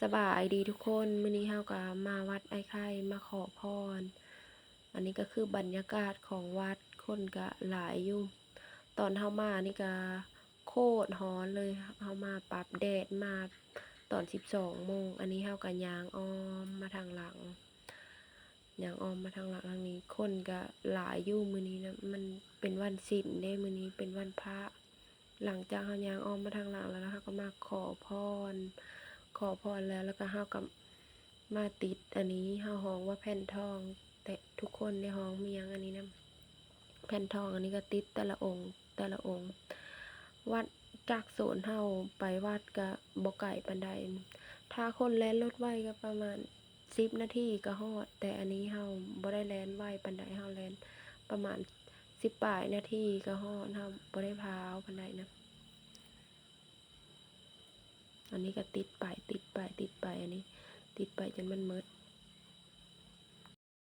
สบายดีทุกคนมื้อนี้เฮาก็มาวัดไอ้ไข่มาขอพรอันนี้ก็คือบรรยากาศของวัดคนก็หลายอยู่ตอนเฮามานี่ก็โคตรร้อนเลยเฮามาปรับแดดมาตอน12 โมงอันนี้เฮาก็ย่างอ้อมมาทางหลังย่างอ้อมมาทางหลังทางนี้คนก็หลายอยู่มื้อนี้นะมันเป็นวันศีลเด้มื้อนี้เป็นวันพระหลังจากเฮาย่างอ้อมมาทางหลังแล้วเฮาก็มาขอพรแล้วก็เฮาก็มาติดอันนี้เฮาฮ้องว่าแผ่นทองแต่ทุกคนในห้องมีหยังอันนี้นะแผ่นทองอันนี้ก็ติดแต่ละองค์วัดจากโซนเฮาไปวัดก็บ่ไกลปานใดถ้าคนแล่นรถไวก็ประมาณ10 นาทีก็ฮอดแต่อันนี้เฮาบ่ได้แล่นไวปานใดเฮาแล่นประมาณ10ปลายนาทีก็ฮอดเฮาบ่ได้พาวปานใดนะอันนี้ก็ติดไปอันนี้ติดไปจนมันหมด